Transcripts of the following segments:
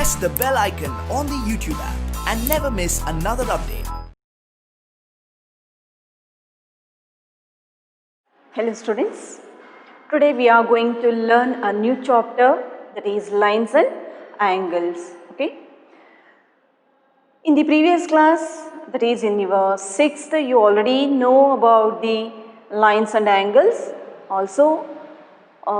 press the bell icon on the YouTube app and never miss another update. Hello students, today we are going to learn a new chapter, that is lines and angles. Okay. In the previous class, that is in your 6th, you already know about the lines and angles. Also,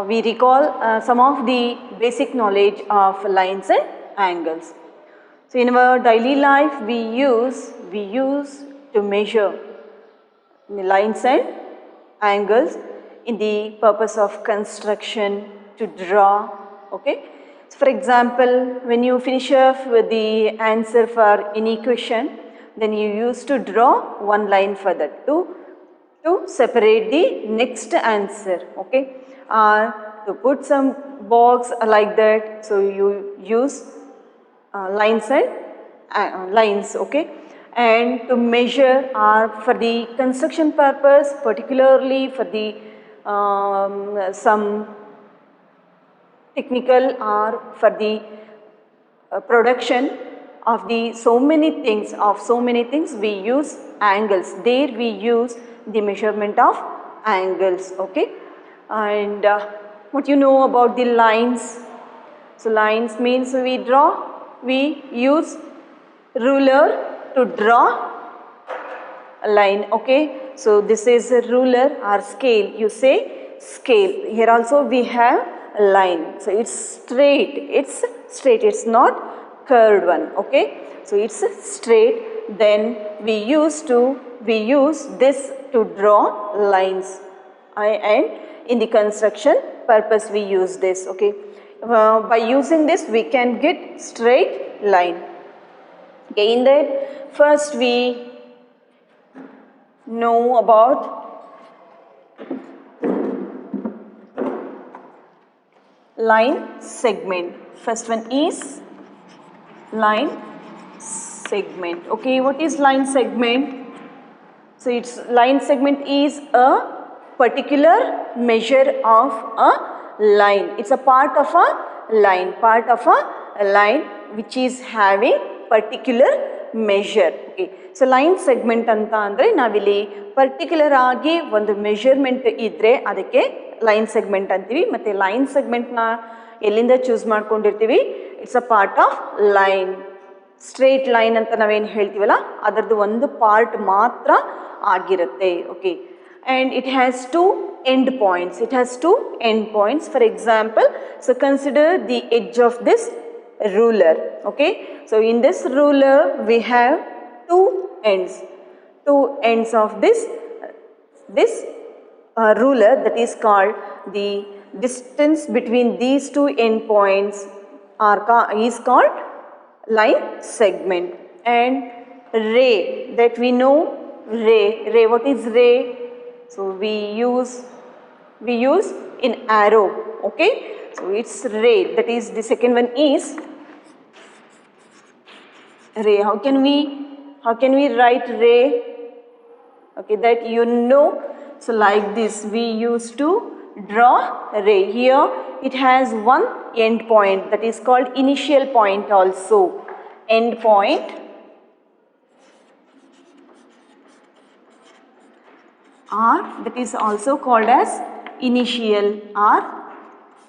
we recall some of the basic knowledge of lines and angles. So in our daily life, we use to measure the lines and angles in the purpose of construction, to draw. Okay. So for example, when you finish off with the answer for any question, then you used to draw one line for that to separate the next answer. Okay. To put some box like that, so you use lines and lines. Okay. And to measure for the construction purpose, particularly for the some technical or for the production of the so many things, we use angles. There we use the measurement of angles. Okay. And what you know about the lines? So lines means we use ruler to draw a line. Okay. So this is a ruler or scale, you say scale. Here also we have a line. So it's straight, it's not curved one. Okay. So it's straight. Then we use this to draw lines, and in the construction purpose we use this. Okay. By using this we can get straight line. Okay. In that, first we know about line segment. First one is line segment. Okay, what is line segment? So its line segment is a particular measure of a line. It's a part of a line which is having particular measure. Okay. So line segment anta andre navilli particular agi ಒಂದು measurement ಇದ್ರೆ ಅದಕ್ಕೆ line segment ಅಂತೀವಿ. ಮತ್ತೆ line segment ನ ಎಲ್ಲಿಂದ choose ಮಾಡ್ಕೊಂಡಿರ್ತೀವಿ? It's a part of line. Straight line ಅಂತ ನಾವೇನು ಹೇಳ್ತೀವಲ್ಲ ಅದರದ್ದು ಒಂದು ಪಾರ್ಟ್ ಮಾತ್ರ ಆಗಿರುತ್ತೆ. Okay. And it has two end points. For example, so consider the edge of this ruler. Okay. So in this ruler we have two ends of this ruler, that is called the distance between these two end points is called line segment. And ray, that we know ray, what is ray? So we use in arrow. Okay. So it's ray, that is the second one is ray. How can we write ray? Okay, that you know. So like this we used to draw ray. Here it has one end point, that is called initial point also. End point or that is also called as initial or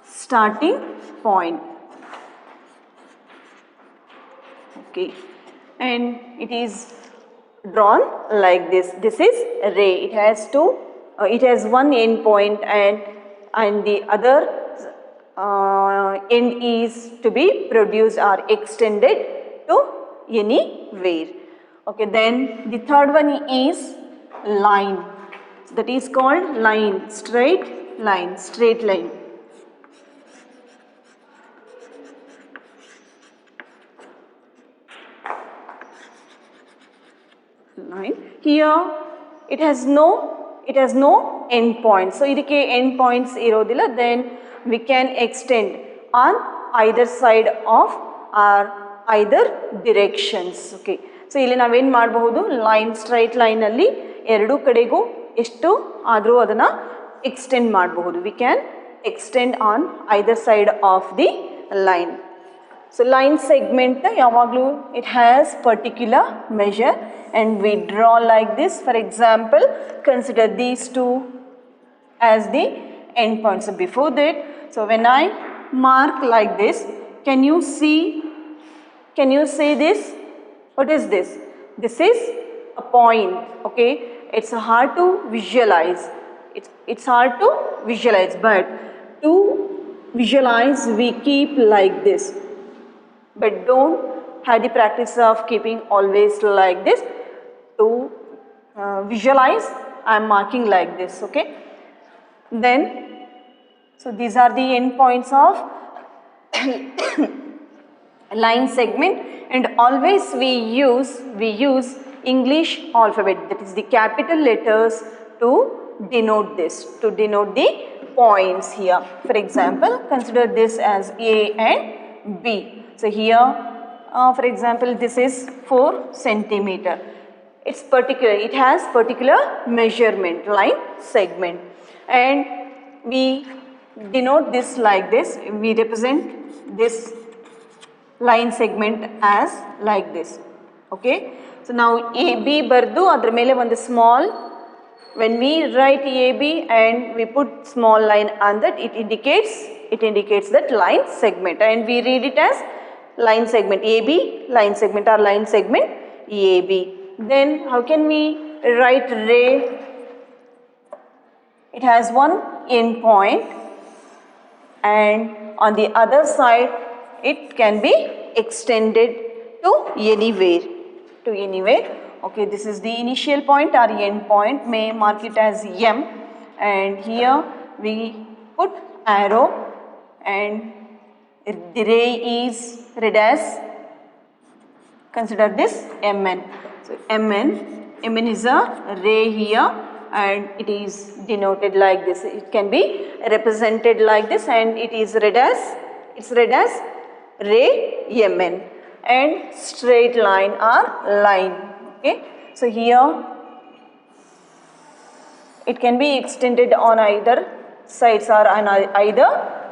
starting point. Okay. And it is drawn like this. This is ray. It has one end point and the other end is to be produced or extended to anywhere. Okay. Then the third one is line. That is called line, straight line. Line. Here it has no end point. So idakke end points irodilla. Then we can extend on either side of or either directions. Okay. So ಇಲ್ಲಿ ನಾವೇನು ಮಾಡಬಹುದು, line straight ಲೈನಲ್ಲಿ ಎರಡೂ ಕಡೆಗೂ ಎಷ್ಟು ಆದರೂ ಅದನ್ನು extend ಮಾಡಬಹುದು. We can extend on either side of the line. So line segment yavaglu it has particular measure and we draw like this. For example, consider these two as the endpoints. So before that, so when I mark like this, can you see this? What is this? This is a point, okay? It's hard to visualize. It's hard to visualize, but to visualize we keep like this. But don't have the practice of keeping always like this. To visualize, I am marking like this, okay? Then, so these are the endpoints of line segment, and always we use English alphabet, that is the capital letters, to denote this, to denote the points here. For example, consider this as A and B. So here, for example, this is 4 centimeter. It has particular measurement, line segment, and we denote this like this. We represent this line segment as like this, okay? So now AB bardu adra mele one small, when we write AB and we put small line on that, it indicates that line segment, and we read it as line segment AB, line segment or line segment AB. Then how can we write ray? It has one end point, and on the other side it can be extended to anywhere, okay? This is the initial point or end point, may mark it as M, and here we put arrow, and the ray is read as, consider this MN. So MN is a ray here, and it is denoted like this. It can be represented like this, and it is read as, ray MN, and straight line or line, okay? So here it can be extended on either sides or on either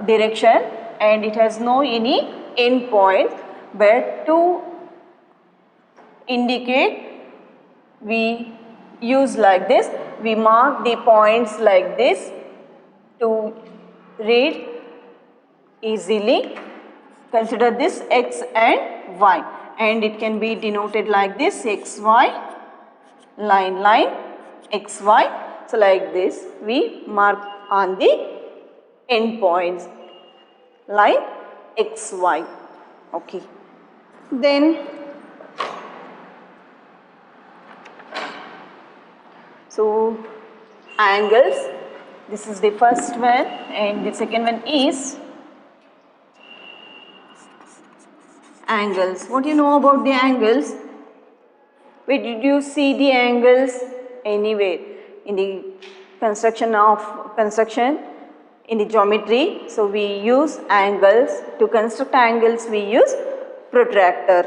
direction, and it has no any end point, but to indicate we use like this. We mark the points like this to read easily. Consider this X and Y, and it can be denoted like this, XY, line XY. So like this we mark on the end points, line XY, okay? Then so angles, this is the first one, and the second one is angles. What do you know about the angles? Where did you see the angles? Anywhere in the construction, in the geometry. So we use angles. To construct angles we use protractor,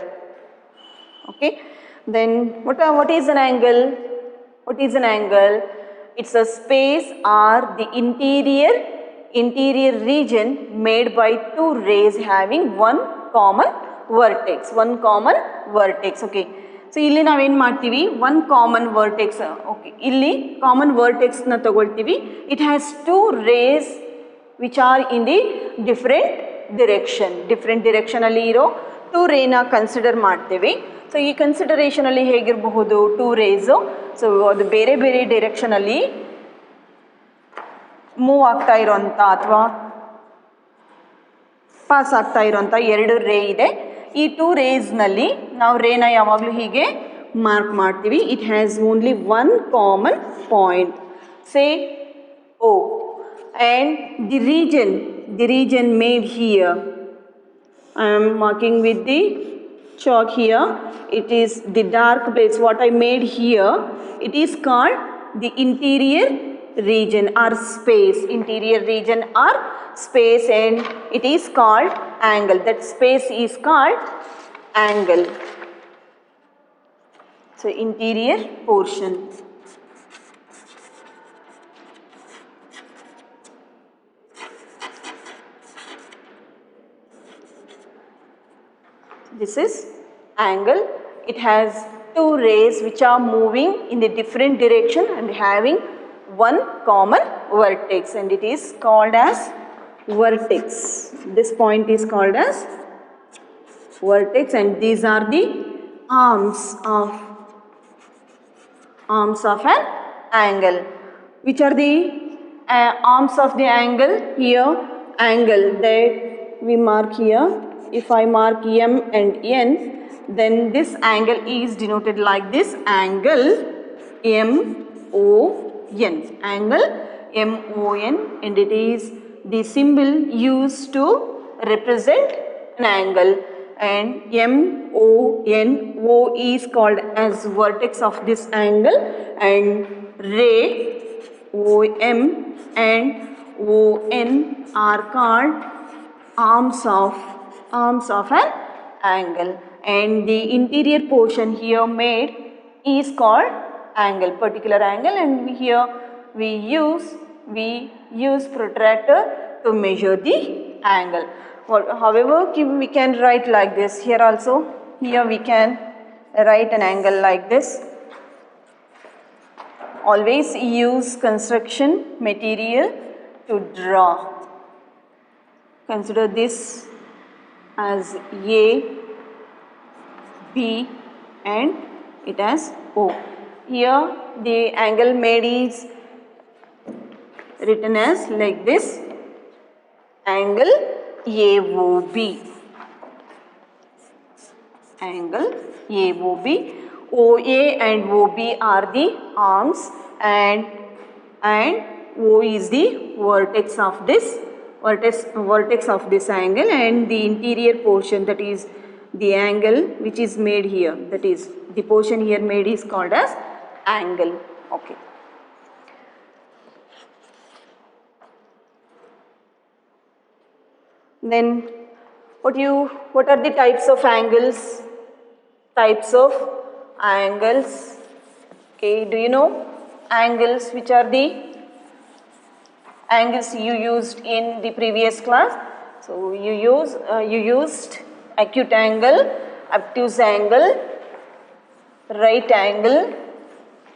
okay? Then what is an angle? What is an angle? It's a space or the interior region made by two rays having one common vertex, okay? So ಇಲ್ಲಿ ನಾವೇನು ಮಾಡ್ತೀವಿ, one common vertex, okay? ಇಲ್ಲಿ common vertex ನ ತಗೊಳ್ತೀವಿ. It has two rays which are in the different direction ಅಲ್ಲಿ ಇರೋ two ray ನ consider ಮಾಡ್ತೀವಿ. ಸೊ ಈ ಕನ್ಸಿಡರೇಷನ್ ಅಲ್ಲಿ ಹೇಗಿರಬಹುದು, ಟೂ ರೇಸು, ಸೊ ಅದು ಬೇರೆ ಬೇರೆ ಡೈರೆಕ್ಷನಲ್ಲಿ ಮೂವ್ ಆಗ್ತಾ ಇರೋಂಥ ಅಥವಾ ಪಾಸ್ ಆಗ್ತಾ ಇರೋಂಥ ಎರಡು ರೇ ಇದೆ. ಈ ಟೂ ರೇಸ್ನಲ್ಲಿ ನಾವು ರೇನ ಯಾವಾಗಲೂ ಹೀಗೆ ಮಾರ್ಕ್ ಮಾಡ್ತೀವಿ. It has only one common point, say O, and the region made here, I am marking with the chalk here. It is the dark place what I made here. It is called the interior region or space, and it is called angle. That space is called angle. So interior portion. This is angle. It has two rays which are moving in a different direction and having one common vertex, and it is called as vertex. This point is called as vertex, and these are the arms of an angle. Which are the arms of the angle? Here angle that we mark here. If I mark M and N, then this angle is denoted like this, angle MON. Angle MON, and it is the symbol used to represent an angle, and MON, O is called as vertex of this angle, and ray OM and ON are called arms of an angle, and the interior portion here made is called angle, particular angle, and here we use protractor to measure the angle. However, we can write like this. Here also, here we can write an angle like this. Always use construction material to draw. Consider this as A, B, and it as O. Here the angle made is written as like this, angle AOB. Angle AOB. OA and OB are the arms, and O is the vertex of this angle, and the interior portion, that is the angle which is made here, that is the portion here made is called as angle. Okay. Then what are the types of angles? Okay, do you know angles? Which are the angles you used in the previous class? So you used acute angle, obtuse angle, right angle,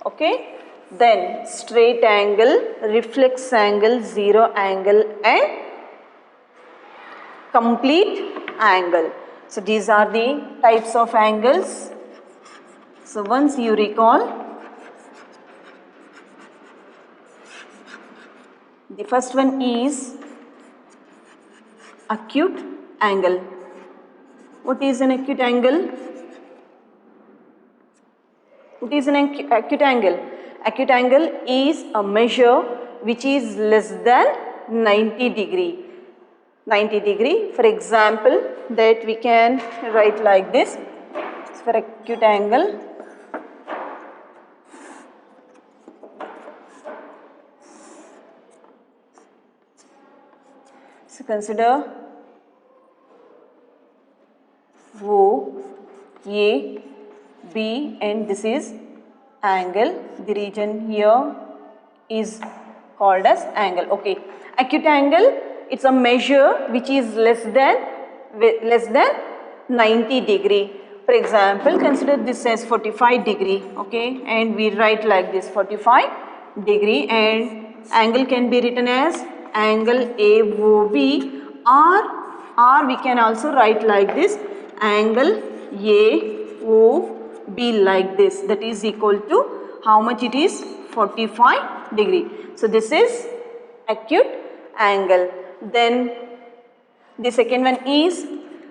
okay, then straight angle, reflex angle, zero angle, and complete angle. So these are the types of angles. So once you recall, the first one is acute angle. What is an acute angle? What is an acute angle? Acute angle is a measure which is less than 90 degree. 90 degree. For example, that we can write like this. So for acute angle, so consider O, A, B, and this is angle. The region here is called as angle. Okay, acute angle, it's a measure which is less than 90 degree. For example, consider this as 45 degree, okay, and we write like this, 45 degree, and angle can be written as angle AOB, or we can also write like this, angle AOB, like this, that is equal to how much it is, 45 degree. So this is acute angle. Then the second one is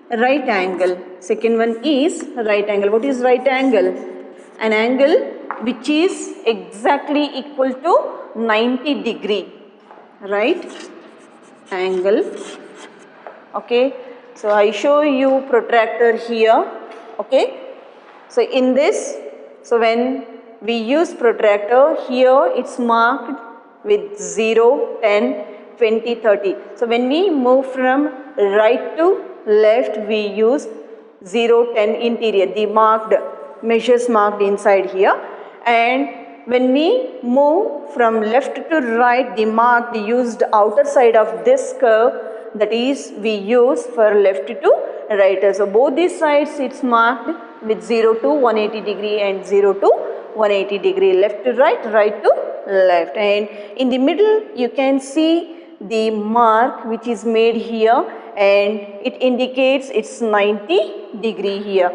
right angle. Second one is right angle. What is right angle? An angle which is exactly equal to 90 degree. Right angle. Okay. So I show you protractor here. Okay. So in this, so when we use protractor, here it's marked with 0, 10, 20, 30. So when we move from right to left, we use 0, 10 interior, the marked measures marked inside here, and when we move from left to right, the used outer side of this curve, that is we use for left to writer. So both these sides it's marked with 0 to 180 degree and 0 to 180 degree, left to right, right to left. And in the middle you can see the mark which is made here, and it indicates it's 90 degree here.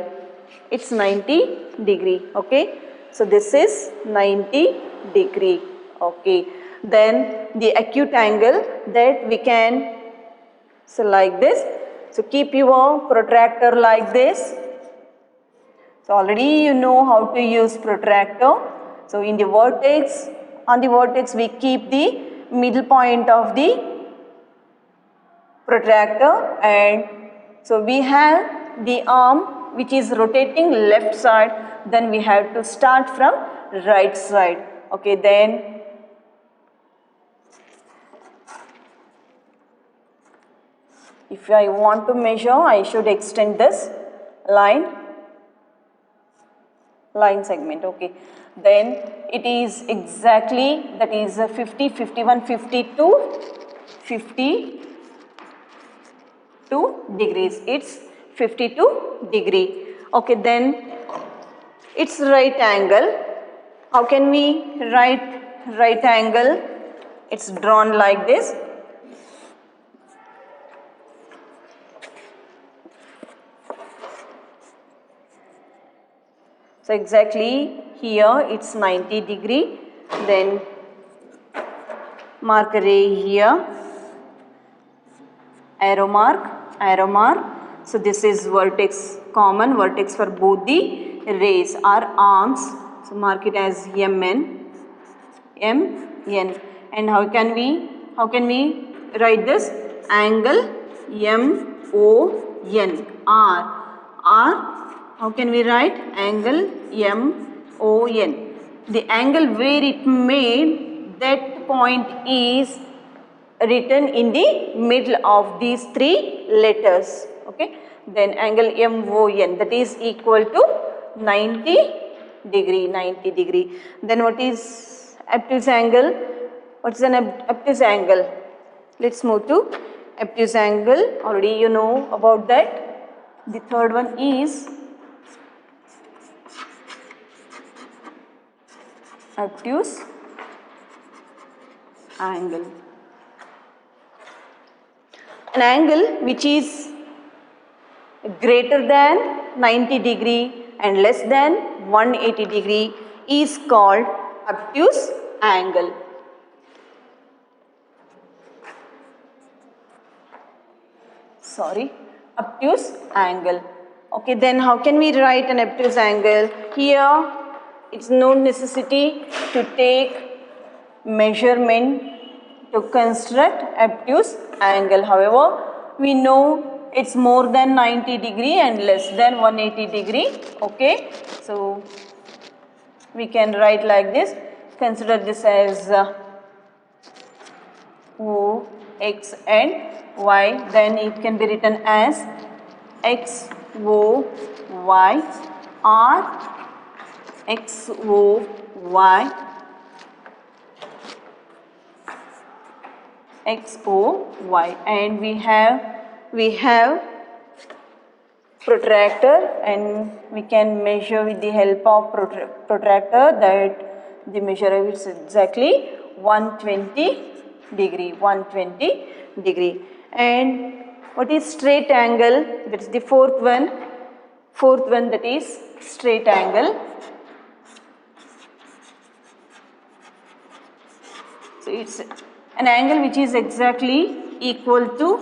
It's 90 degree, okay. So this is 90 degree, okay. Then the acute angle that we can, so like this. So keep your protractor like this. So already you know how to use protractor. So in the vertex, on the vertex we keep the middle point of the protractor, and so we have the arm which is rotating left side, then we have to start from right side, okay. Then if I want to measure, I should extend this line segment, okay. Then it is exactly, that is 50, 51, 52, 52 degrees. It's 52 degree, okay. Then it's right angle. How can we write right angle? It's drawn like this. So exactly here it's 90 degree, then mark a ray here, arrow mark. So this is vertex, common vertex for both the rays or arms. So mark it as MN. And how can we write this? Angle MON. R. How can we write? Angle MON. The angle where it made, that point is written in the middle of these three letters, okay. Then angle MON, that is equal to 90 degree. Then what is obtuse angle? What is an obtuse angle? Let's move to obtuse angle. Already you know about that. The third one is obtuse angle. An angle which is greater than 90 degree and less than 180 degree is called obtuse angle. Obtuse angle. Okay, then how can we write an obtuse angle? Here it's no necessity to take measurement to construct obtuse angle. However, we know it's more than 90 degree and less than 180 degree, okay. So we can write like this. Consider this as O, X and Y. Then it can be written as X, O, Y, R, X, O, Y, X, O, Y. And we have protractor, and we can measure with the help of protractor, that the measure is exactly 120 degree. And what is straight angle? That is the fourth one, that is straight angle. So it's an angle which is exactly equal to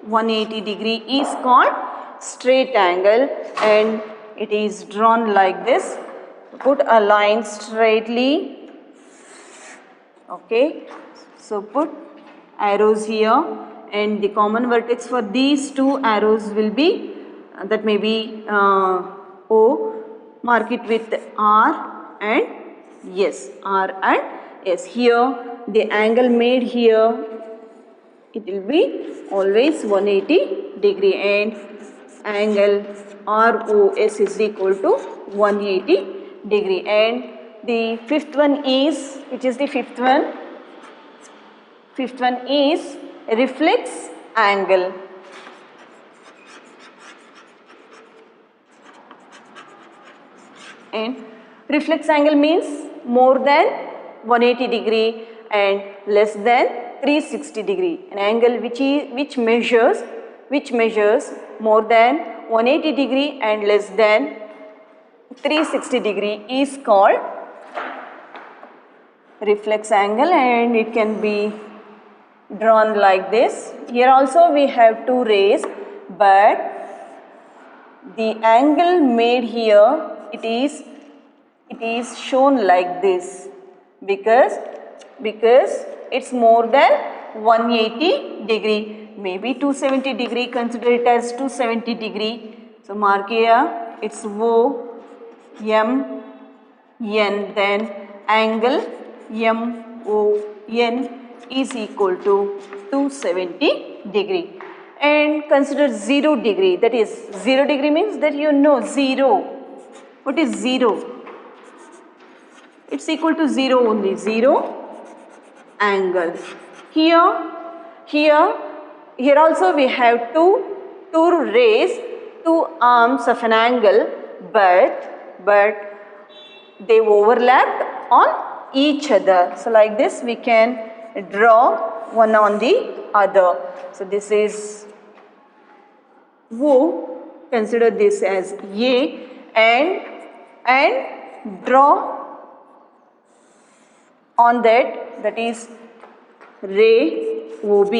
180 degree is called straight angle, and it is drawn like this. Put a line straightly, okay. So put arrows here, and the common vertex for these two arrows will be, that may be O. Mark it with R and S, R and S. Here the angle made here, it will be always 180 degree, and angle ROS is equal to 180 degree. And the fifth one is, which is the fifth one? Fifth one is reflex angle. And reflex angle means more than 180 degree and less than 360 degree. An angle which measures more than 180 degree and less than 360 degree is called reflex angle, and it can be drawn like this. Here also we have two rays, but the angle made here it is shown like this because it's more than 180 degree, maybe 270 degree, consider it as 270 degree. So mark here, it's O M N, then angle MON is equal to 270 degree. And consider 0 degree, that is 0 degree means that you know 0. What is 0? It's equal to 0 only, 0 angle. Here also we have two rays, two arms of an angle, but they overlapped on each other. So like this we can draw one on the other. So this is O, consider this as A, and draw on that is ray OB.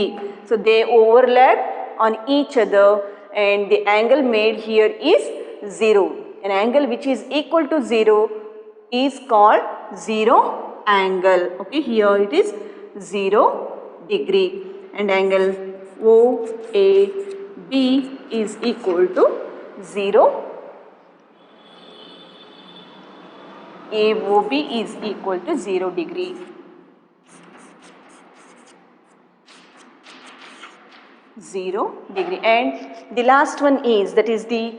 So they overlap on each other and the angle made here is 0. An angle which is equal to 0 is called 0 angle. Okay, here it is 0 degree, and angle OAB is equal to 0. AOB is equal to 0 degree. 0 degree. And the last one is, that is the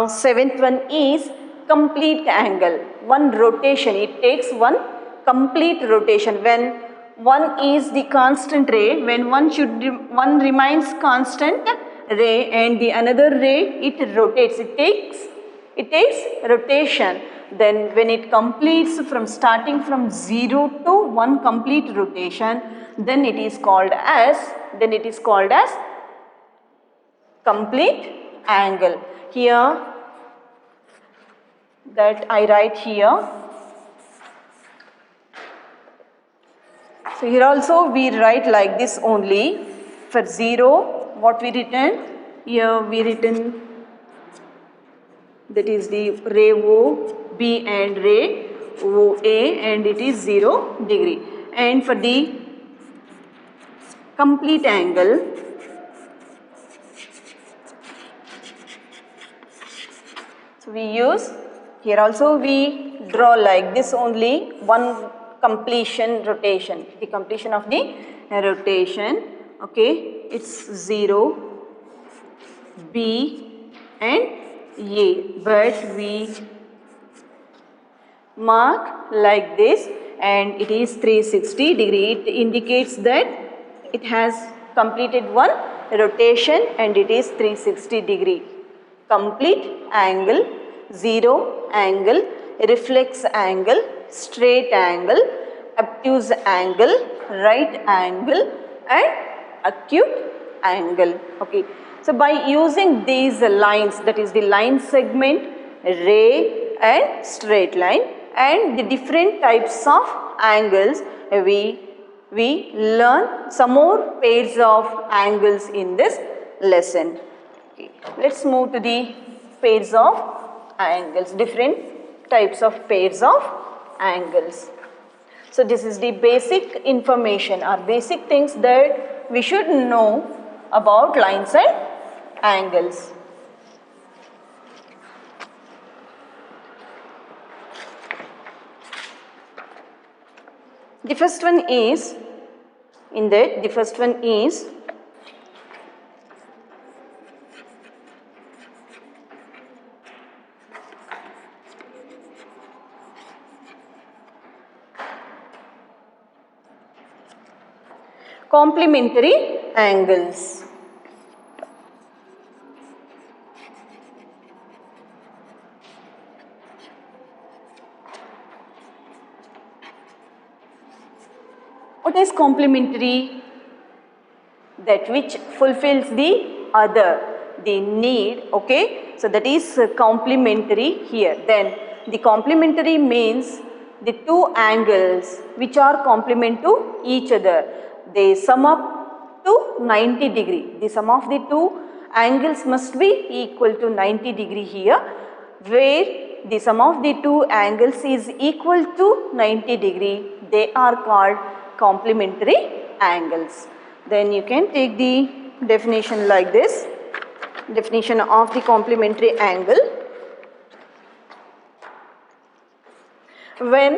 seventh one is complete angle. One rotation, it takes one complete rotation. When one is the constant ray, when one remains constant ray and the another ray it rotates, it takes rotation. Then when it completes from starting from 0 to 1 complete rotation, then it is called as complete angle. Here that I write here. So here also we write like this only. For 0, what we written? Here we written, that is the ray OB and ray OA, and it is 0 degree. And for the complete angle, so we use, here also we draw like this only, one completion rotation, the completion of the rotation. Okay, it's 0, B and A, but we mark like this, and it is 360 degree. It indicates that it has completed one rotation and it is 360 degree. Complete angle, 0 angle, reflex angle, straight angle, obtuse angle, right angle, and acute angle. Okay. So by using these lines, that is the line segment, ray and straight line, and the different types of angles, we learn some more pairs of angles in this lesson. Okay. Let's move to the pairs of angles, different types of pairs of angles. So this is the basic information or basic things that we should know about lines and angles. The first one is, complementary angles. What is complementary? That which fulfills the other, the need, okay? So that is complementary here. Then the complementary means the two angles which are complement to each other, they sum up to 90 degree. The sum of the two angles must be equal to 90 degree here, where the sum of the two angles is equal to 90 degree. They are called complementary angles. Then you can take the definition like this. Definition of the complementary angle. When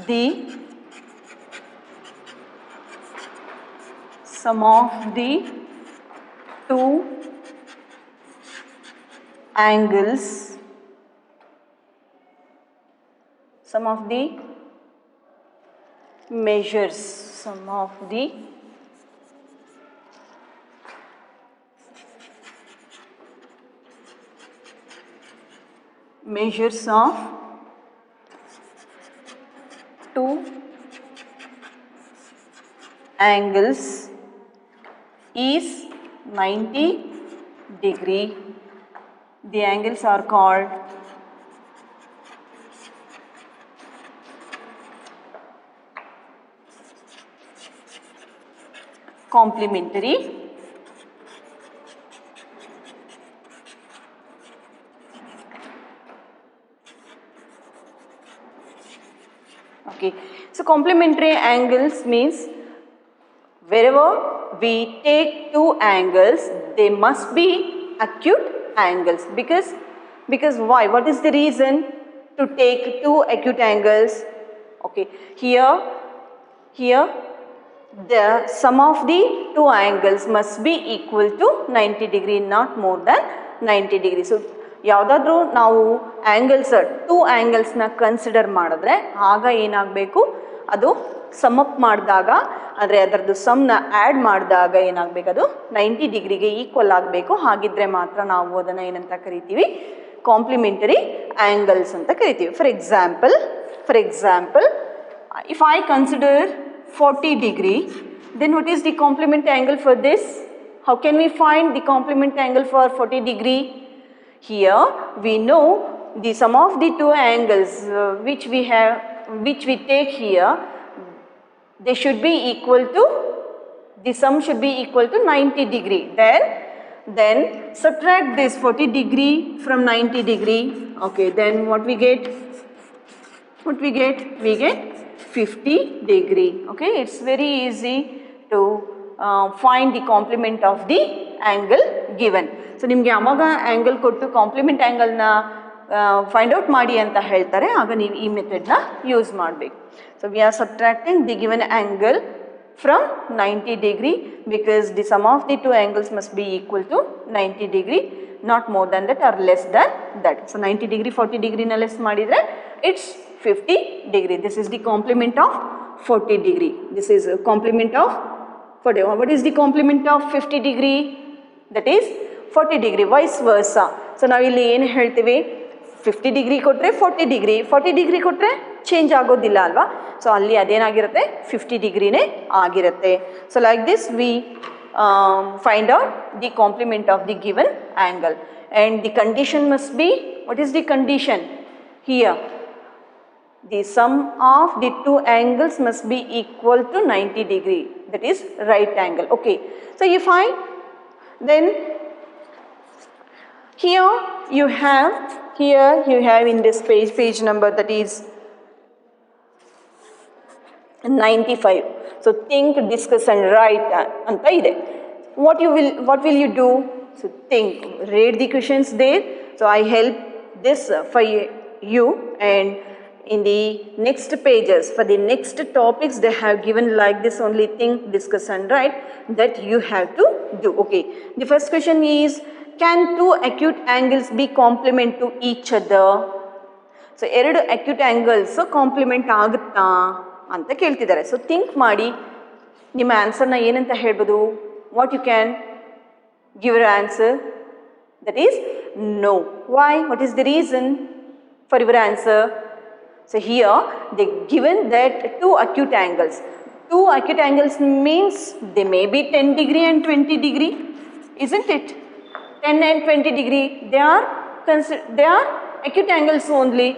the sum of the two angles, sum of the measures, sum of the measures of two angles is 90 degree. The angles are called complementary. Okay, so complementary angles means wherever we take two angles, they must be acute angles. Because why? What is the reason to take two acute angles? Okay, here the sum of the two angles must be equal to 90 degree, not more than 90 degree. So ಯಾವುದಾದ್ರೂ ನಾವು angles two ಆ್ಯಂಗಲ್ಸ್ನ consider ಮಾಡಿದ್ರೆ ಆಗ ಏನಾಗಬೇಕು, ಅದು some up ಮಾಡಿದಾಗ ಅಂದರೆ ಅದರದ್ದು ಸಮ್ನ add ಮಾಡಿದಾಗ ಏನಾಗಬೇಕು, ಅದು 90 ಡಿಗ್ರಿಗೆ ಈಕ್ವಲ್ ಆಗಬೇಕು. ಹಾಗಿದ್ರೆ ಮಾತ್ರ ನಾವು ಅದನ್ನು ಏನಂತ ಕರಿತೀವಿ, ಕಾಂಪ್ಲಿಮೆಂಟರಿ ಆ್ಯಂಗಲ್ಸ್ ಅಂತ ಕರಿತೀವಿ. For example if I consider 40 degree, then what is the complementary angle for this? How can we find the complementary angle for 40 degree? Here we know the sum of the two angles which we take here, they should be equal to, the sum should be equal to 90 degree. Then subtract this 40 degree from 90 degree. Okay, then what we get? We get 50 degree. Okay, it's very easy to find the complement of the angle given. So ನಿಮಗೆ ಅವಾಗ angle ಕೊಟ್ಟು compliment ಆ್ಯಂಗಲ್ನ find out ಮಾಡಿ ಅಂತ ಹೇಳ್ತಾರೆ, ಆಗ ನೀವು ಈ ಮೆಥಡ್ನ ಯೂಸ್ ಮಾಡಬೇಕು. So we are subtracting the given angle from 90 degree because the sum of the two angles must be equal to 90 degree, not more than that or less than that. So 90 degree 40 degree na less madidre it's 50 degree. This is the complement of 40 degree. This is a complement of 40. What is the complement of 50 degree? That is 40 degree, vice versa. So ನಾವು ಇಲ್ಲಿ ಏನು ಹೇಳ್ತೀವಿ, 50 degree ಕೊಟ್ಟರೆ 40 degree, 40 degree ಕೊಟ್ಟರೆ change ಆಗೋದಿಲ್ಲ ಅಲ್ವಾ. So ಅಲ್ಲಿ ಅದೇನಾಗಿರುತ್ತೆ, 50 ಡಿಗ್ರಿನೇ ಆಗಿರುತ್ತೆ. So like this we find out the complement of the given angle. And the condition must be, what is the condition here? The sum of the two angles must be equal to 90 degree, that is right angle. Okay, so if I then here you have in this page number, that is 95. So think, discuss and write anta ide. What will you do? So think, read the questions there. So I help this for you, and in the next pages, for the next topics, they have given like this only, think, discuss and write, that you have to do. Okay, the first question is, can two acute angles be complement to each other? So ಎರಡು acute angles compliment ಆಗುತ್ತಾ ಅಂತ ಕೇಳ್ತಿದ್ದಾರೆ. So think ಮಾಡಿ ನಿಮ್ಮ ಆನ್ಸರ್ನ ಏನಂತ ಹೇಳ್ಬೋದು. What you can give your answer? That is no. Why? What is the reason for your answer? So here they given that two acute angles. Two acute angles means they may be 10 degree and 20 degree, isn't it? 10 and 20 degree, they are acute angles only.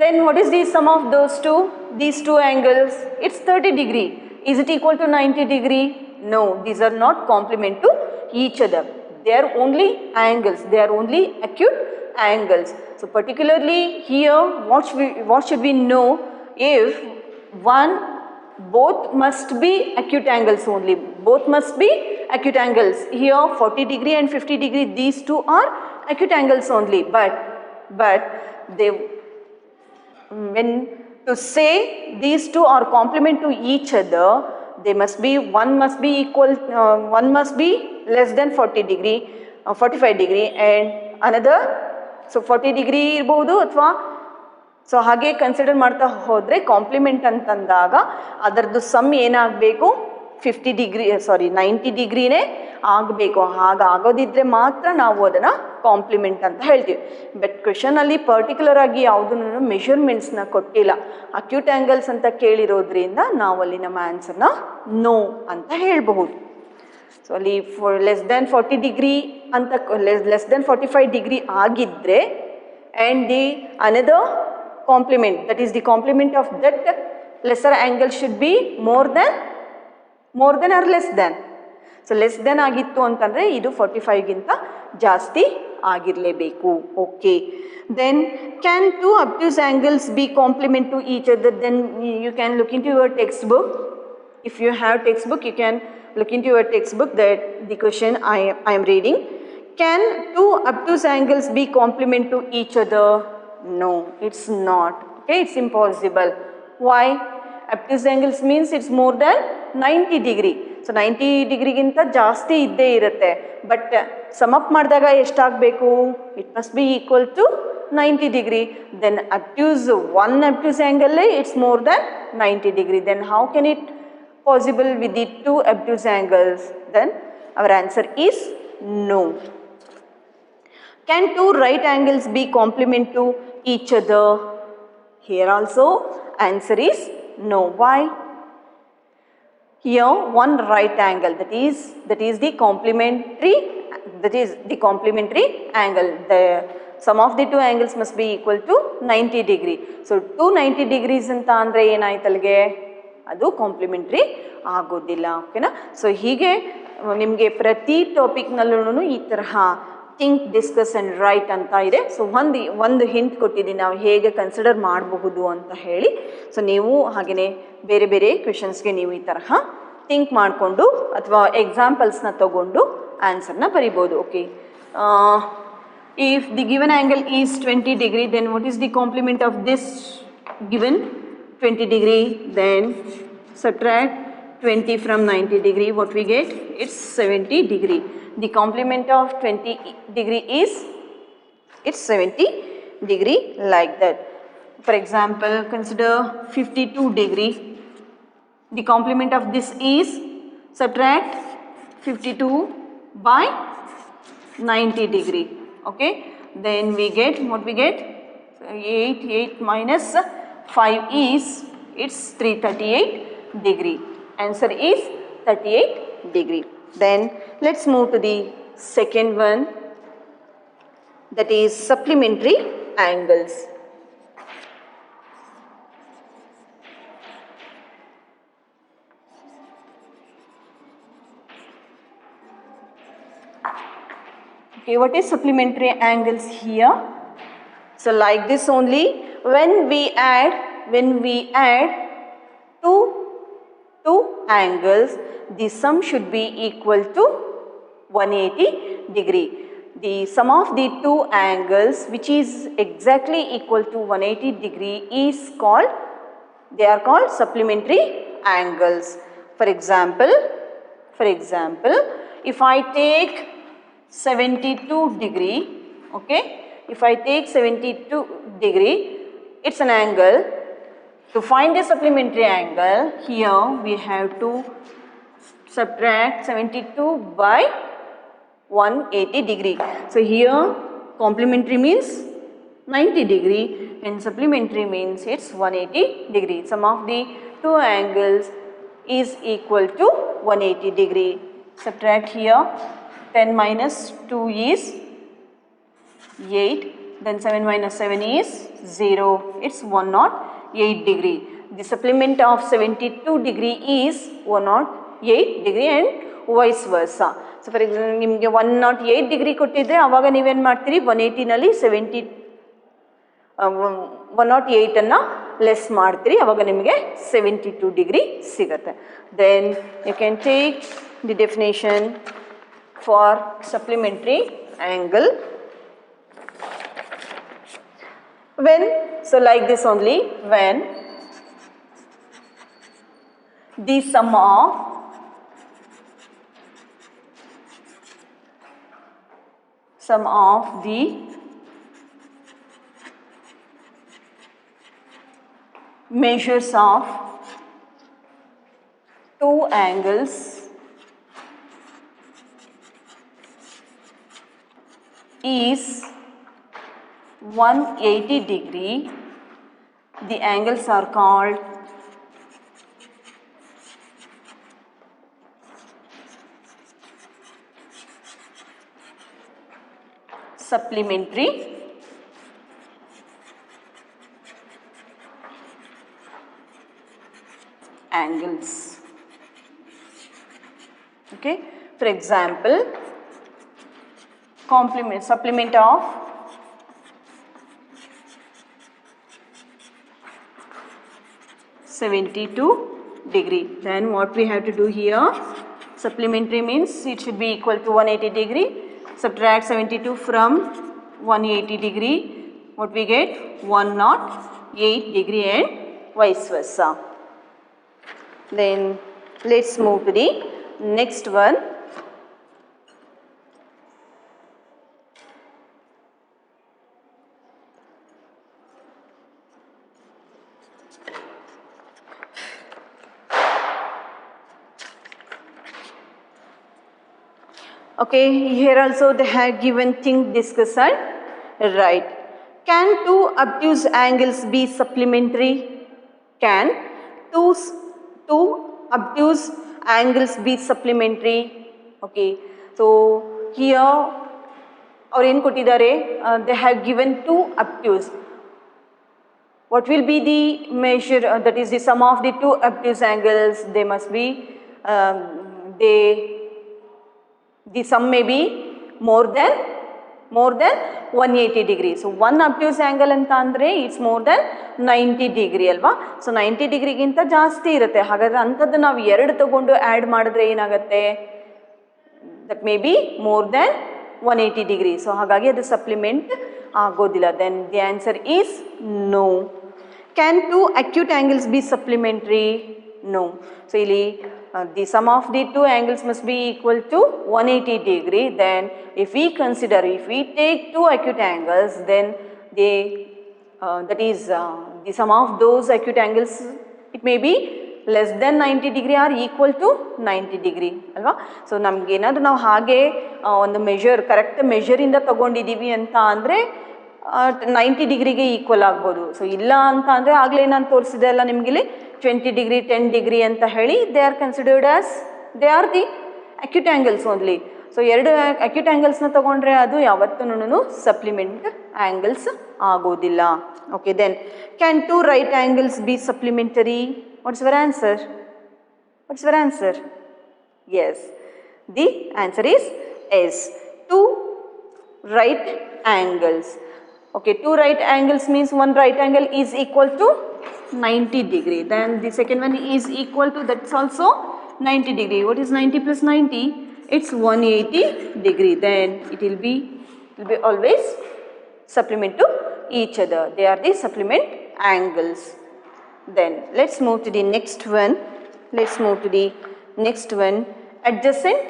Then what is the sum of those two? These two angles, it's 30 degree. Is it equal to 90 degree? No, these are not complement to each other. They are only angles, they are only acute angles. So particularly here, what should we know? If both must be acute angles only. Both must be acute angles. Here 40 degree and 50 degree, these two are acute angles only. But when to say these two are complement to each other, they must be, one must be less than 40 degree, 45 degree, and another, so 40 degree ಇರಬಹುದು ಅಥವಾ so ಹಾಗೆ consider ಮಾಡ್ತಾ ಹೋದರೆ compliment ಅಂತಂದಾಗ ಅದರದ್ದು some ಏನಾಗಬೇಕು 90 ಡಿಗ್ರಿನೇ ಆಗಬೇಕು. ಹಾಗಾಗೋದಿದ್ರೆ ಮಾತ್ರ ನಾವು ಅದನ್ನು ಕಾಂಪ್ಲಿಮೆಂಟ್ ಅಂತ ಹೇಳ್ತೀವಿ. ಬಟ್ ಕ್ವೆಶನಲ್ಲಿ ಪರ್ಟಿಕ್ಯುಲರ್ ಆಗಿ ಯಾವುದನ್ನು ಮೆಷರ್ಮೆಂಟ್ಸ್ನ ಕೊಟ್ಟಿಲ್ಲ, ಅಕ್ಯೂಟ್ ಆ್ಯಂಗಲ್ಸ್ ಅಂತ ಕೇಳಿರೋದ್ರಿಂದ ನಾವು ಅಲ್ಲಿ ನಮ್ಮ ಆನ್ಸರ್ನ ನೋ ಅಂತ ಹೇಳಬಹುದು. ಸೊ ಅಲ್ಲಿ ಲೆಸ್ ದ್ಯಾನ್ 40 ಡಿಗ್ರಿ ಅಂತ ಲೆಸ್ ದ್ಯಾನ್ 45 ಡಿಗ್ರಿ ಆಗಿದ್ದರೆ and the another complement, that is the complement of that lesser angle should be more than or less than. So less than ಆಗಿತ್ತು ಅಂತಂದರೆ ಇದು 45 ಗಿಂತ ಜಾಸ್ತಿ ಆಗಿರಲೇಬೇಕು. Okay, then can two obtuse angles be complement to each other? Then you can look into your textbook. If you have textbook, you can look into your textbook that the question I am reading. Can two obtuse angles be complement to each other? No, it's not. Okay, it's impossible. Why? Obtuse angles means it's more than 90 degree. So 90 degree ಗಿಂತ ಜಾಸ್ತಿ ಇದ್ದೇ ಇರುತ್ತೆ. But sum up ಮಾಡಿದಾಗ ಎಷ್ಟಾಗಬೇಕು? It must be equal to 90 degree. Then one obtuse angle it's more than 90 degree. Then how can it possible with the two obtuse angles? Then our answer is no. Can two right angles be complement to each other? Here also answer is no. Why? Here one right angle, that is the complementary angle. The sum of the two angles must be equal to 90 degree. So 290 degrees ಅಂತ ಅಂದರೆ ಏನಾಯ್ತು ಅಲ್ಲಿಗೆ? ಅದು complimentary ಆಗೋದಿಲ್ಲ. ಓಕೆನಾ? So ಹೀಗೆ ನಿಮಗೆ ಪ್ರತಿ ಟಾಪಿಕ್ನಲ್ಲೂ ಈ ತರಹ ಥಿಂಕ್, ಡಿಸ್ಕಸ್ ಆ್ಯಂಡ್ ರೈಟ್ ಅಂತ ಇದೆ. ಸೊ ಒಂದು ಹಿಂಟ್ ಕೊಟ್ಟಿದ್ದೀನಿ ನಾವು ಹೇಗೆ ಕನ್ಸಿಡರ್ ಮಾಡಬಹುದು ಅಂತ ಹೇಳಿ. ಸೊ ನೀವು ಹಾಗೆಯೇ ಬೇರೆ ಬೇರೆ ಕ್ವೆಶನ್ಸ್ಗೆ ನೀವು ಈ ತರಹ ಥಿಂಕ್ ಮಾಡಿಕೊಂಡು ಅಥವಾ ಎಕ್ಸಾಂಪಲ್ಸ್ನ ತಗೊಂಡು ಆನ್ಸರ್ನ ಬರಿಬೋದು. Okay, if the given angle is 20 degree, then what is the complement of this given 20 degree? Then subtract 20 from 90 degree, what we get? It's 70 degree. The complement of 20 degree is, it's 70 degree, like that. For example, consider 52 degree. The complement of this is, subtract 52 by 90 degree. Okay, then we get, what we get? 8 minus 5 is, it's 338 degree. Answer is 38 degree. Then let's move to the second one, that is supplementary angles. Okay, what is supplementary angles here? So like this only, when we add two angles, the sum should be equal to 180 degree. The sum of the two angles which is exactly equal to 180 degree is called, they are called supplementary angles. For example, if I take 72 degree, okay, if I take 72 degree, it's an angle. To find the supplementary angle, here we have to subtract 72 by 180 degree. So here complementary means 90 degree. and supplementary means it's 180 degree. Sum of the two angles is equal to 180 degree. Subtract here, 10 minus 2 is 8, then 7 minus 7 is 0, it's 108 degree. The supplement of 72 degree is 108 degree and vice versa. So for example, ನಿಮಗೆ 108 degree ಕೊಟ್ಟಿದ್ರೆ ಆವಾಗ ನೀವೇನು ಮಾಡ್ತೀರಿ 180 ನಲ್ಲಿ 108 ಅನ್ನು less ಮಾಡ್ತೀರಿ, ಆವಾಗ ನಿಮಗೆ 72 degree ಸಿಗುತ್ತೆ. Then you can take the definition for supplementary angle. When, so like this only, when the sum of the measures of two angles is 180 degree, the angles are called supplementary angles. Okay, for example, supplement of (72 degree). Then what we have to do here? Supplementary means it should be equal to 180 degree. Subtract 72 from 180 degree. What we get? 108 degree and vice versa. Then let's move to the next one. Okay, here also they have given thing discussion, right? Can two obtuse angles be supplementary? Can two obtuse angles be supplementary? Okay, so here or in kotidare they have given two obtuse. What will be the measure, that is the sum of the two obtuse angles? They must be the sum may be more than 180 degree. So one obtuse angle anta andre it's more than 90 degree alva. So 90 degree ಗಿಂತ ಜಾಸ್ತಿ ಇರುತ್ತೆ. ಹಾಗಾದ್ರೆ ಅಂತದ್ದು ನಾವು ಎರಡು ತಗೊಂಡು add ಮಾಡಿದ್ರೆ ಏನಾಗುತ್ತೆ? That may be more than 180 degree. So ಹಾಗಾಗಿ ಅದು supplement ಆಗೋದಿಲ್ಲ. Then the answer is no. Can two acute angles be supplementary? No. So ಇಲ್ಲಿ the sum of the two angles must be equal to 180 degree. Then if we take two acute angles, then that is the sum of those acute angles, it may be less than 90 degree or equal to 90 degree alva. So ನಮಗೆ ಏನಾದರೂ ನಾವು ಹಾಗೆ ಒಂದು correct ಮೆಷರಿಂದ ತಗೊಂಡಿದ್ದೀವಿ ಅಂತ ಅಂದರೆ 90 ಡಿಗ್ರಿಗೆ equal ಆಗ್ಬೋದು. ಸೊ ಇಲ್ಲ ಅಂತ ಅಂದರೆ ಆಗಲೇ ನಾನು ತೋರಿಸಿದೆ ಅಲ್ಲ ನಿಮಗಿಲ್ಲಿ 20 degree 10 degree ಅಂತ ಹೇಳಿ they are considered as they are the acute angles only. So ಎರಡು acute angles ತಗೊಂಡ್ರೆ ಅದು ಯಾವತ್ತೂ supplement angles ಆಗೋದಿಲ್ಲ. Okay, then can two right angles be supplementary? What's your answer? Yes, the answer is yes. Two right angles. Okay, two right angles means one right angle is equal to 90 degree. Then the second one is equal to, that's also 90 degree. What is 90 plus 90? It's 180 degree. Then it will be always supplement to each other. They are the supplement angles. Then let's move to the next one. Adjacent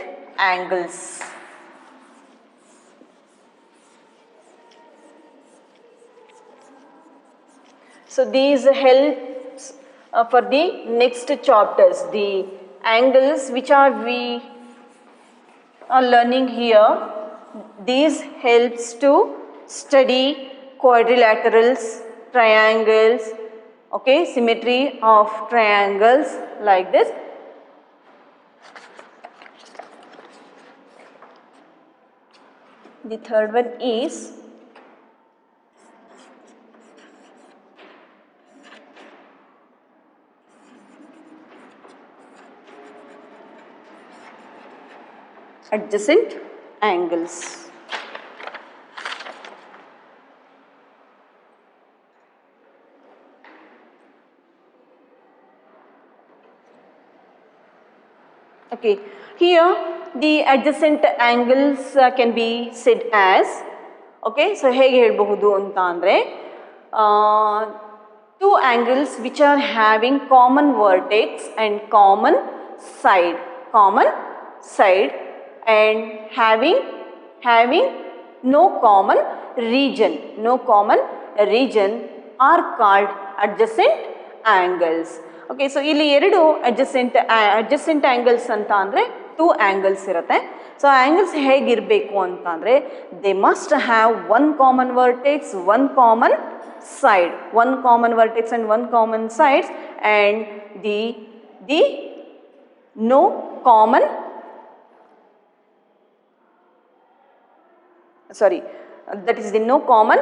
angles. So these helps for the next chapters. The angles which we are learning here, these helps to study quadrilaterals, triangles, okay, symmetry of triangles like this. The third one is adjacent angles. Okay, here the adjacent angles can be said as, okay, so hege helಬಹುdu anta andre two angles which are having common vertex and common side and having no common region are called adjacent angles. Okay, so ಇಲ್ಲಿ ಎರಡು adjacent angles ಅಂತ ಅಂದರೆ two angles ಇರುತ್ತೆ. So angles ಹೇಗಿರಬೇಕು ಅಂತ ಅಂದರೆ they must have one common vertex, one common side, one common vertex and one common sides, and the no common, sorry, that is the no common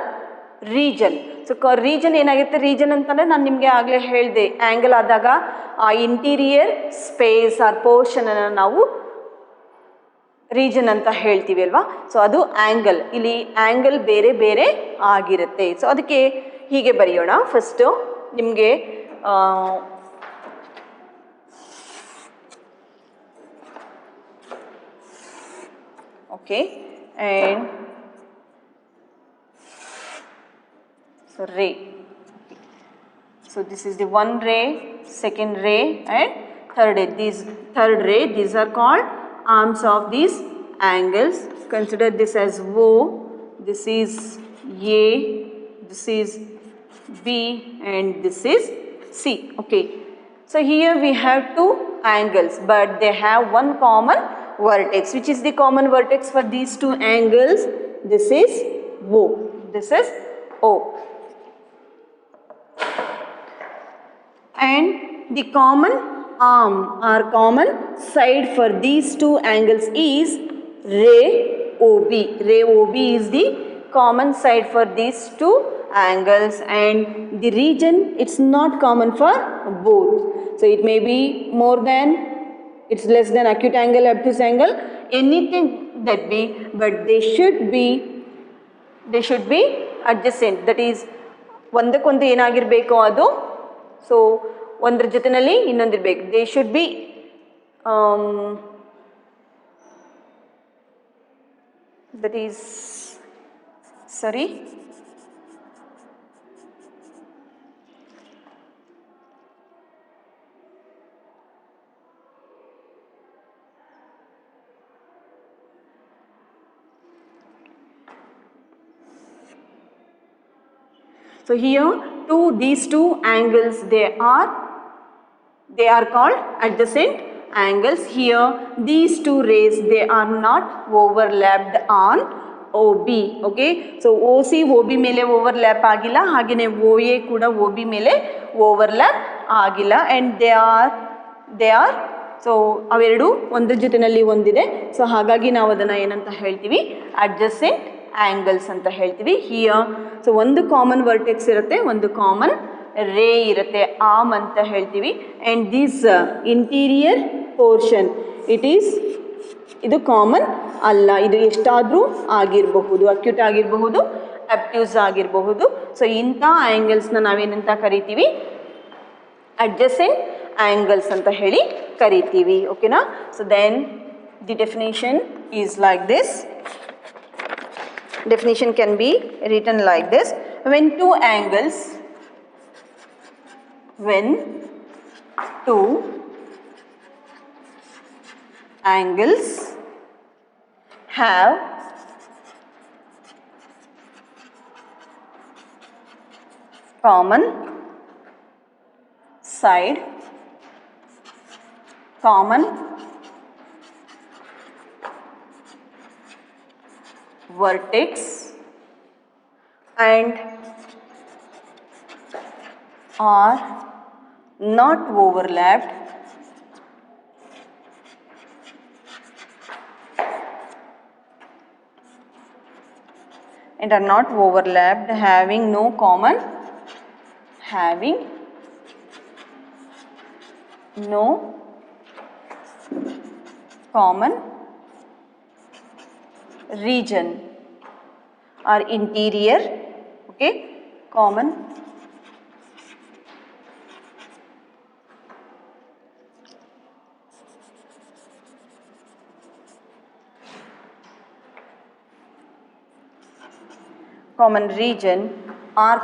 region. So region ಏನಾಗಿರುತ್ತೆ, region ಅಂತಂದರೆ ನಾನು ನಿಮಗೆ ಆಗಲೇ ಹೇಳಿದೆ, angle ಆದಾಗ ಆ interior space R ಪೋರ್ಷನನ್ನು ನಾವು region ಅಂತ ಹೇಳ್ತೀವಿ ಅಲ್ವಾ. ಸೊ ಅದು ಆ್ಯಂಗಲ್, ಇಲ್ಲಿ ಆ್ಯಂಗಲ್ ಬೇರೆ ಬೇರೆ ಆಗಿರುತ್ತೆ. ಸೊ ಅದಕ್ಕೆ ಹೀಗೆ ಬರೆಯೋಣ. ಫಸ್ಟು ನಿಮಗೆ okay, and so ray. So this is the one ray, second ray and third ray. These are called arms of these angles. Consider this as O, this is A, this is B and this is C. Okay, so here we have two angles but they have one common vertex. Which is the common vertex for these two angles? This is O, this is O. And the common arm or common side for these two angles is ray OB. Ray OB is the common side for these two angles, and the region, it's not common for both. So it may be more than, it's less than acute angle, obtuse angle, anything that be, but they should be adjacent. That is ಒಂದಕ್ಕೊಂದು ಏನಾಗಿರಬೇಕು ಅದು, so ಒಂದರ ಜೊತೆಯಲ್ಲಿ ಇನ್ನೊಂದಿರಬೇಕು. They should be that is ಸರಿ So here these two angles, they are called adjacent angles. Here these two rays, they are not overlapped on OB. Okay, so OC OB ಮೇಲೆ overlap ಆಗಿಲ್ಲ, ಹಾಗೆಯೇ OA ಕೂಡ OB ಮೇಲೆ overlap ಆಗಿಲ್ಲ, and they are so ಅವೆರಡು ಒಂದ್ರ ಜೊತೆಯಲ್ಲಿ ಒಂದಿದೆ. ಸೊ ಹಾಗಾಗಿ ನಾವು ಅದನ್ನು ಏನಂತ ಹೇಳ್ತೀವಿ, ಅಡ್ಜಸೆಂಟ್ ಆ್ಯಂಗಲ್ಸ್ ಅಂತ ಹೇಳ್ತೀವಿ. ಹಿಯರ್ ಸೊ ಒಂದು ಕಾಮನ್ ವರ್ಟೆಕ್ಸ್ ಇರುತ್ತೆ, ಒಂದು ಕಾಮನ್ ರೇ ಇರುತ್ತೆ, ಆರ್ಮ್ ಅಂತ ಹೇಳ್ತೀವಿ. ಆ್ಯಂಡ್ ದಿಸ್ ಇಂಟೀರಿಯರ್ ಪೋರ್ಷನ್ ಇದು ಕಾಮನ್ ಅಲ್ಲ, ಇದು ಎಷ್ಟಾದರೂ ಆಗಿರಬಹುದು, ಅಕ್ಯೂಟ್ ಆಗಿರಬಹುದು, ಅಬ್ಟ್ಯೂಸ್ ಆಗಿರಬಹುದು. ಸೊ ಇಂಥ ಆ್ಯಂಗಲ್ಸ್ನ ನಾವೇನಂತ ಕರಿತೀವಿ, ಅಡ್ಜಸೆಂಟ್ ಆ್ಯಂಗಲ್ಸ್ ಅಂತ ಹೇಳಿ ಕರಿತೀವಿ. ಓಕೆನಾ? So then the definition is like this. Definition can be written like this: when two angles have common side, common vertex and are not overlapped and are not overlapped, having no common region or interior, okay, common region are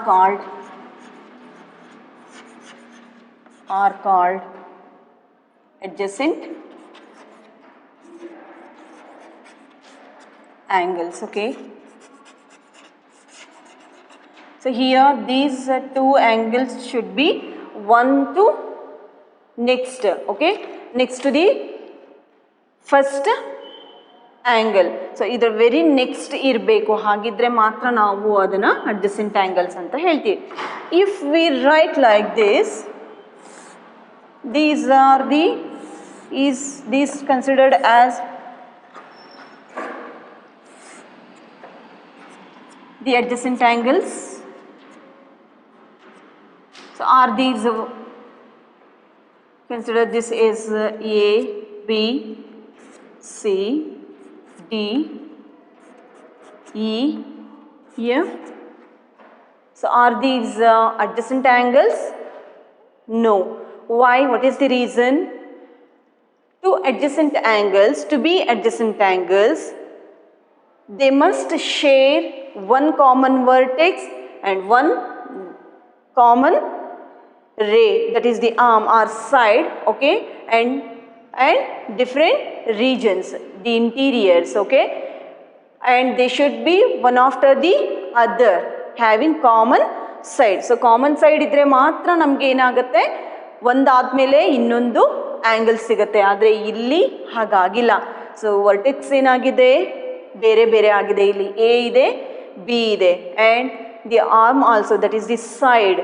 called adjacent angles, okay. So here these two angles should be one to next, okay, next to the first angle. So idar very next irbeku, hagidre matra navu adana adjacent angles anta heltivi. If we write like this, these are these considered as the adjacent angles. So are these consider this is A, B, C, D, E, F. So are these adjacent angles? No. Why? What is the reason? To be adjacent angles, they must share one common vertex and one common ray, that is the arm or side, okay, and different regions, the interiors, okay, and they should be one after the other, having common side. So common side idre matra namge enagutte ಒಂದಾದ್ಮೇಲೆ ಇನ್ನೊಂದು angle ಸಿಗುತ್ತೆ, ಆದರೆ ಇಲ್ಲಿ ಹಾಗಾಗಿಲ್ಲ. So vertex ಏನಾಗಿದೆ, ಬೇರೆ ಬೇರೆ ಆಗಿದೆ. ಇಲ್ಲಿ A ಇದೆ, ಬಿ ಇದೆ, and the arm also, that is the side,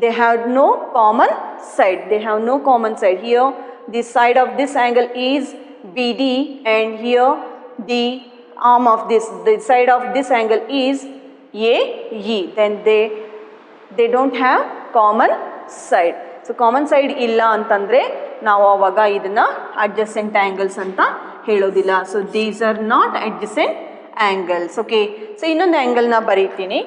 they have no common side. Here the side of this angle is BD, and here the arm of the side of this angle is AE. Then they don't have common side. So common side illa antandre ನಾವು ಆವಾಗ ಇದನ್ನ adjacent angles ಅಂತ ಹೇಳೋದಿಲ್ಲ. So these are not adjacent angles, okay. So ಇನ್ನೊಂದು ಆ್ಯಂಗಲ್ನ ಬರೀತೀನಿ,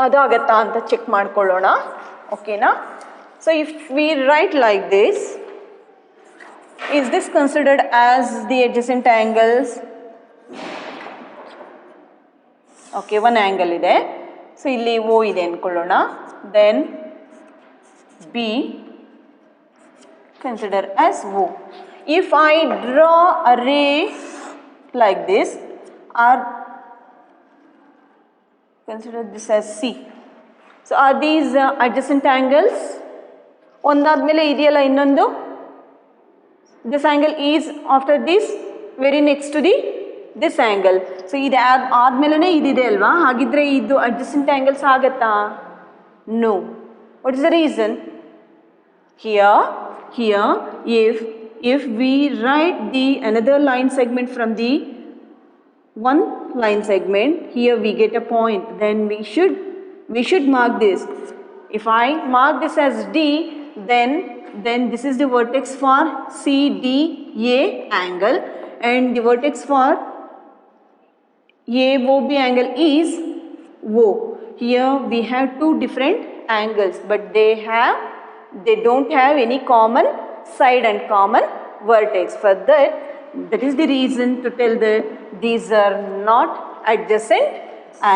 ಅದಾಗತ್ತಾ ಅಂತ check ಮಾಡ್ಕೊಳ್ಳೋಣ, ಓಕೆನಾ. So if we write like this, is this considered as the adjacent angles? Okay, one angle ಇದೆ. ಸೊ ಇಲ್ಲಿ ಓ ಇದೆ ಅಂದ್ಕೊಳ್ಳೋಣ. Then be consider as O. If I draw a ray like this, or consider this as C. So are these adjacent angles? ಒಂದಾದ್ಮೇಲೆ ಇದೆಯಲ್ಲ ಇನ್ನೊಂದು, this angle is after this very next to this angle. So ಇದು ಆದ್ಮೇಲೆ ಇದಿದೆ ಅಲ್ವಾ, ಹಾಗಿದ್ರೆ ಇದು adjacent angles ಆಗತ್ತಾ? No. What is the reason? Here if we write the another line segment from the one line segment, here we get a point, then we should mark this. If I mark this as D, then this is the vertex for CDA angle, and the vertex for AOB angle is O. Here we have two different angles, but they don't have any common side and common vertex. For that is the reason to tell that these are not adjacent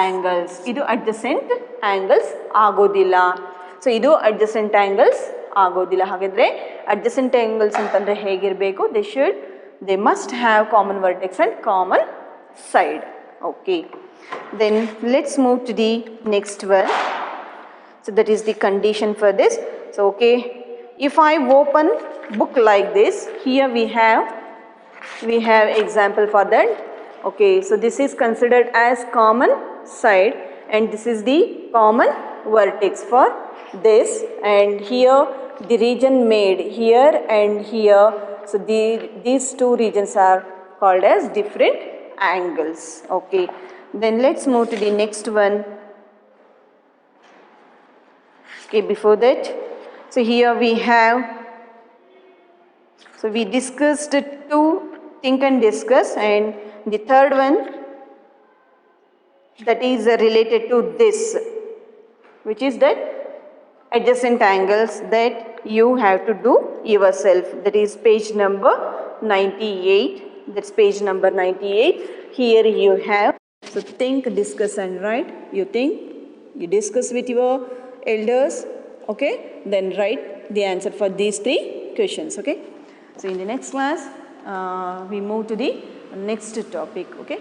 angles. Idu adjacent angles ಆಗೋದಿಲ್ಲ. So ಇದು adjacent angles ಆಗೋದಿಲ್ಲ. ಹಾಗಾದರೆ adjacent angles ಅಂತಂದರೆ ಹೇಗಿರಬೇಕು? they must have common vertex and common side. Okay. Then let's move to the next one. So that is the condition for this. So okay, if I open book like this, here we have example for that. Okay, so this is considered as common side and this is the common vertex for this, and here the region made here and here. So these two regions are called as different angles. Okay. Then let's move to the next one. Okay, before that, so here we have, so we discussed two, think and discuss, and the third one that is related to this, which is that adjacent angles that you have to do yourself. That is page number 98. That's page number 98. Here you have, so think, discuss and write. You think, you discuss with your elders, okay, then write the answer for these three questions. Okay, so in the next class we move to the next topic. Okay.